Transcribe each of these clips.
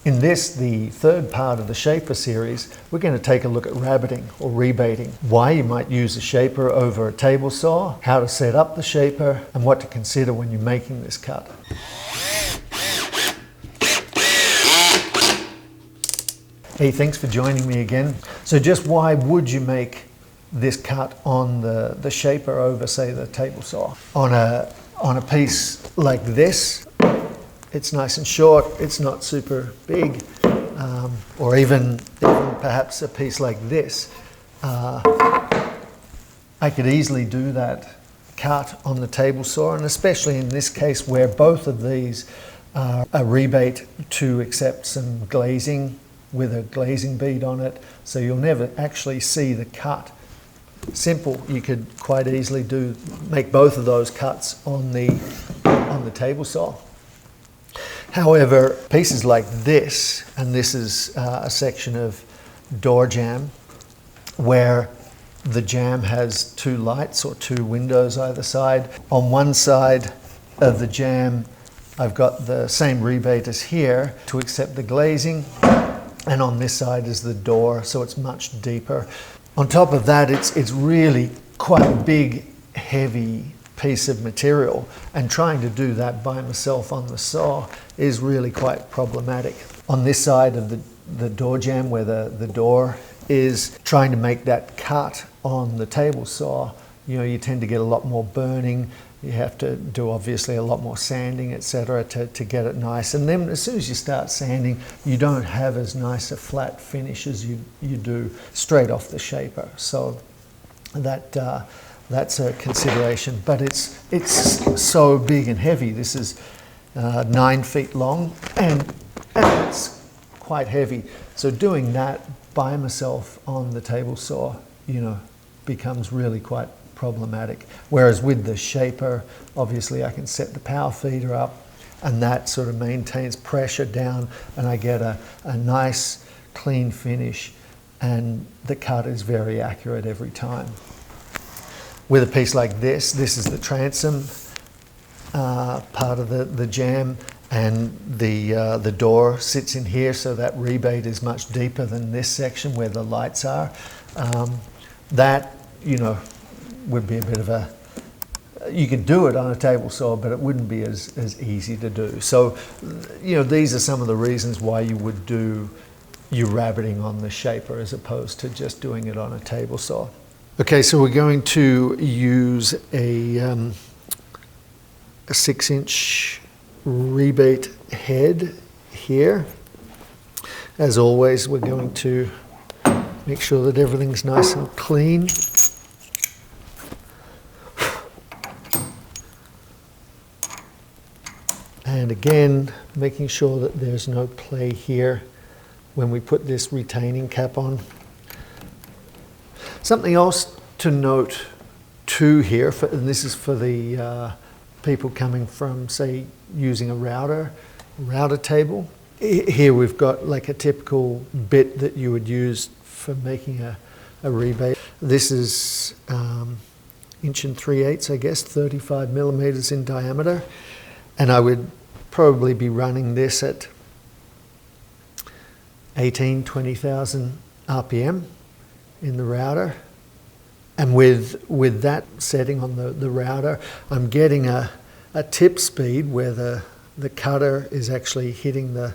In this, the third part of the shaper series, we're going to take a look at rabbeting or rebating, why you might use a shaper over a table saw, how to set up the shaper, and what to consider when you're making this cut. Hey, thanks for joining me again. So just why would you make this cut on the shaper over, say, the table saw? On a piece like this, it's nice and short, it's not super big, or even perhaps a piece like this. I could easily do that cut on the table saw, and especially in this case where both of these are a rebate to accept some glazing with a glazing bead on it, so you'll never actually see the cut. Simple, you could quite easily make both of those cuts on the table saw. However, pieces like this, and this is a section of door jamb where the jamb has two lights or two windows either side. On one side of the jamb, I've got the same rebate as here to accept the glazing, and on this side is the door, so it's much deeper. On top of that, it's really quite a big, heavy piece of material, and trying to do that by myself on the saw is really quite problematic. On this side of the door jamb where the door is, trying to make that cut on the table saw, you tend to get a lot more burning. You have to do obviously a lot more sanding, etc., to get it nice. And then as soon as you start sanding, you don't have as nice a flat finish as you do straight off the shaper. So that's a consideration, but it's so big and heavy. This is 9 feet long, and it's quite heavy. So doing that by myself on the table saw, becomes really quite problematic. Whereas with the shaper, obviously I can set the power feeder up, and that sort of maintains pressure down, and I get a nice clean finish, and the cut is very accurate every time. With a piece like this is the transom part of the jamb, and the door sits in here, so that rebate is much deeper than this section where the lights are. That, would be a bit of you could do it on a table saw, but it wouldn't be as easy to do. So, these are some of the reasons why you would do your rabbeting on the shaper as opposed to just doing it on a table saw. Okay, so we're going to use a 6-inch rebate head here. As always, we're going to make sure that everything's nice and clean. And again, making sure that there's no play here when we put this retaining cap on. Something else to note too here, and this is for the people coming from, say, using a router table. Here we've got like a typical bit that you would use for making a rebate. This is 1 3/8, I guess, 35 millimeters in diameter. And I would probably be running this at 20,000 RPM in the router. And with that setting on the router, I'm getting a tip speed where the cutter is actually hitting the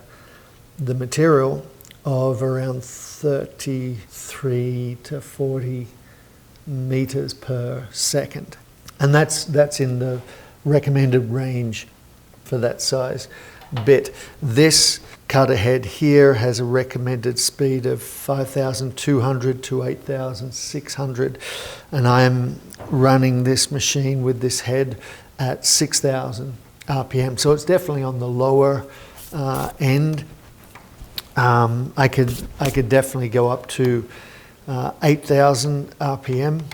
material of around 33 to 40 meters per second. And that's in the recommended range for that size bit. This cutter head here has a recommended speed of 5,200 to 8,600, and I'm running this machine with this head at 6,000 RPM, so it's definitely on the lower end. I could definitely go up to 8,000 RPM,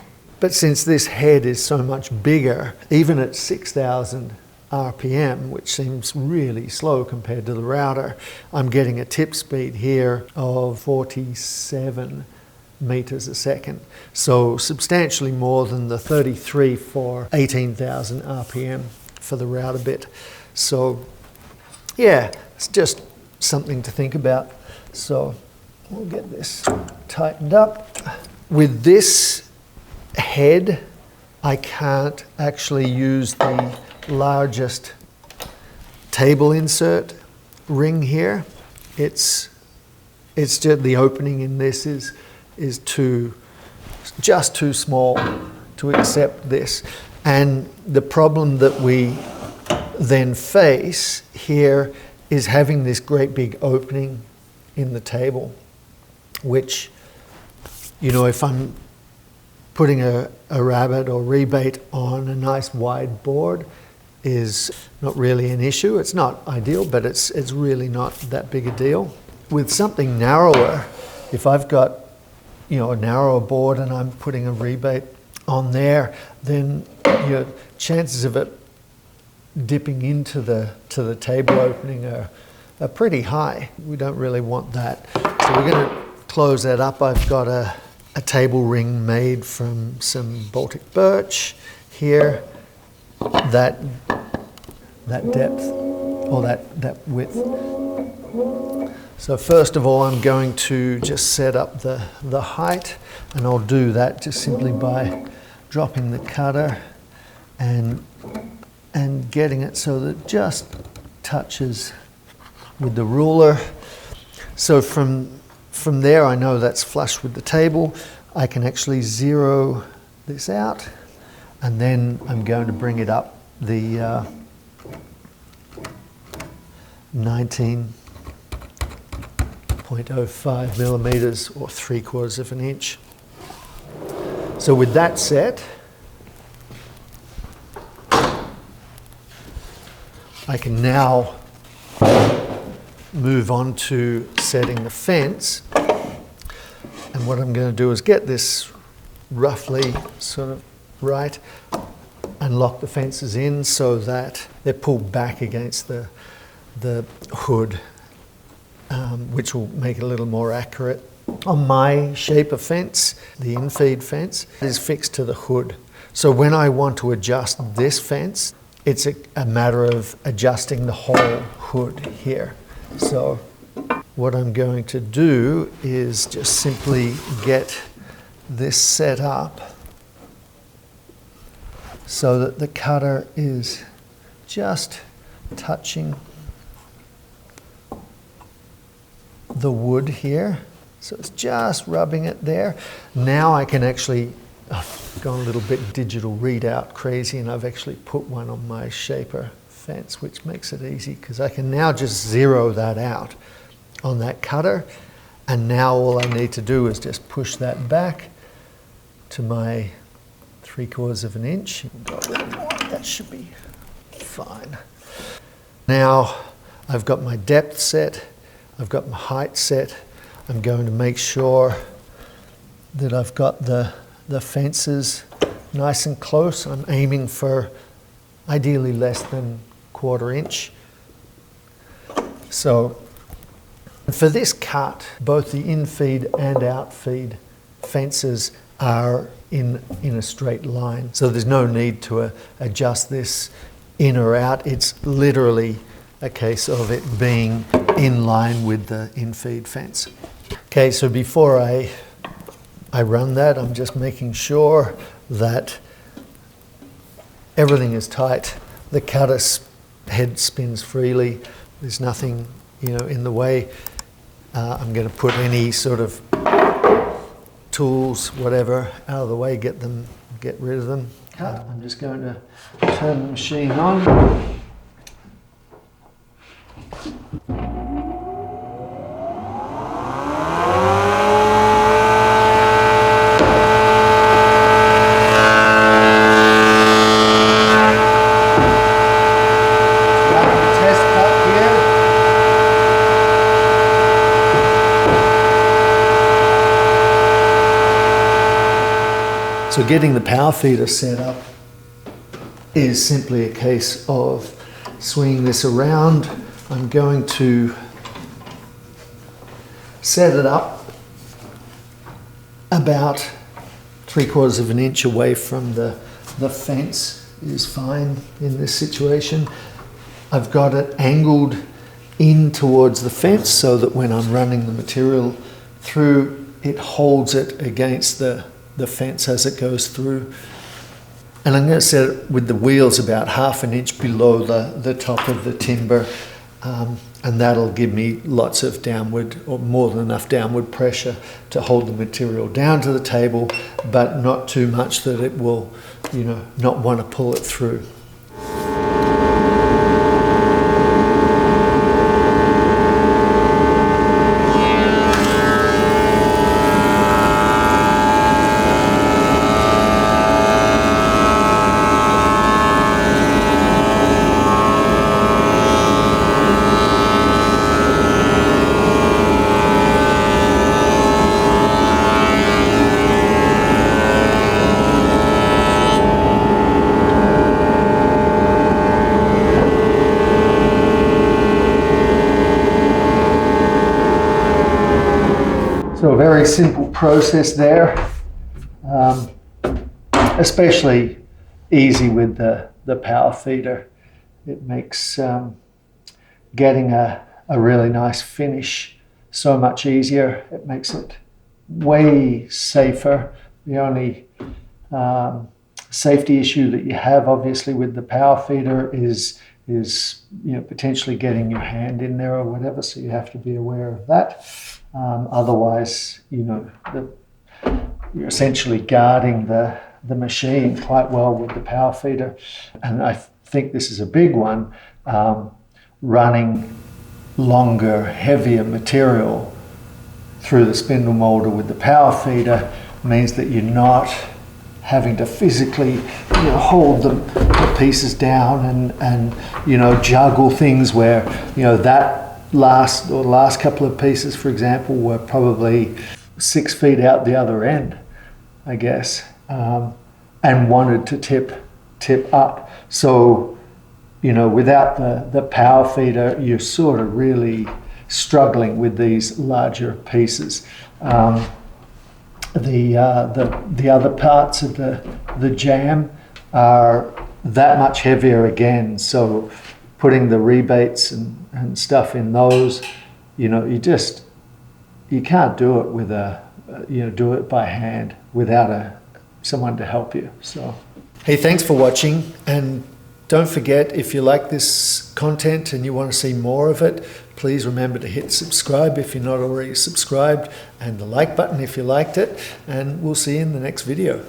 but since this head is so much bigger, even at 6,000 RPM, which seems really slow compared to the router, I'm getting a tip speed here of 47 meters a second. So substantially more than the 33 for 18,000 RPM for the router bit. So yeah, it's just something to think about. So we'll get this tightened up. With this head, I can't actually use the largest table insert ring here. It's just the opening in this is just too small to accept this. And the problem that we then face here is having this great big opening in the table, which, you know, if I'm putting a rabbet or rebate on a nice wide board is not really an issue. It's not ideal, but it's really not that big a deal. With something narrower, if I've got, you know, a narrower board and I'm putting a rebate on there, then your chances of it dipping into the table opening are pretty high. We don't really want that. So we're going to close that up. I've got a table ring made from some Baltic birch here. That depth or that width. So first of all, I'm going to just set up the height, and I'll do that just simply by dropping the cutter and getting it so that it just touches with the ruler. So from there, I know that's flush with the table. I can actually zero this out, and then I'm going to bring it up the 19.05 millimeters or 3/4 of an inch. So with that set, I can now move on to setting the fence. And what I'm going to do is get this roughly sort of right and lock the fences in so that they're pulled back against the hood, which will make it a little more accurate. On my shape of fence, the in-feed fence is fixed to the hood. So when I want to adjust this fence, it's a matter of adjusting the whole hood here. So what I'm going to do is just simply get this set up so that the cutter is just touching the wood here. So it's just rubbing it there. Now I can actually, I've gone a little bit digital readout crazy, and I've actually put one on my shaper fence, which makes it easy because I can now just zero that out on that cutter. And now all I need to do is just push that back to my 3/4 of an inch. Go a little more. That should be fine. Now I've got my depth set. I've got my height set. I'm going to make sure that I've got the fences nice and close. I'm aiming for ideally less than 1/4 inch. So for this cut, both the in-feed and out-feed fences are in a straight line. So there's no need to adjust this in or out. It's literally a case of it being in line with the in-feed fence. Okay, so before I run that, I'm just making sure that everything is tight. The cutter head spins freely. There's nothing, you know, in the way. I'm going to put any sort of tools, whatever, out of the way, get rid of them. I'm just going to turn the machine on. So getting the power feeder set up is simply a case of swinging this around. I'm going to set it up about 3/4 of an inch away from the fence is fine in this situation. I've got it angled in towards the fence so that when I'm running the material through, it holds it against the fence as it goes through. And I'm going to set it with the wheels about 1/2 inch below the top of the timber, and that'll give me lots of downward, or more than enough downward pressure to hold the material down to the table, but not too much that it will, you know, not want to pull it through. So a very simple process there, especially easy with the power feeder. It makes getting a really nice finish so much easier. It makes it way safer. The only safety issue that you have obviously with the power feeder is you know, potentially getting your hand in there or whatever, so you have to be aware of that. Otherwise, you know, you're essentially guarding the machine quite well with the power feeder. And I think this is a big one. Running longer, heavier material through the spindle moulder with the power feeder means that you're not having to physically, you know, hold the pieces down and you know, juggle things where, you know, that last couple of pieces, for example, were probably 6 feet out the other end, I guess, and wanted to tip up. So, you know, without the power feeder, you're sort of really struggling with these larger pieces. The other parts of the jam are that much heavier again, so putting the rebates and stuff in those, you know, you can't do it with do it by hand without someone to help you. So, hey, thanks for watching, and don't forget, if you like this content and you want to see more of it, please remember to hit subscribe if you're not already subscribed, and the like button if you liked it, and we'll see you in the next video.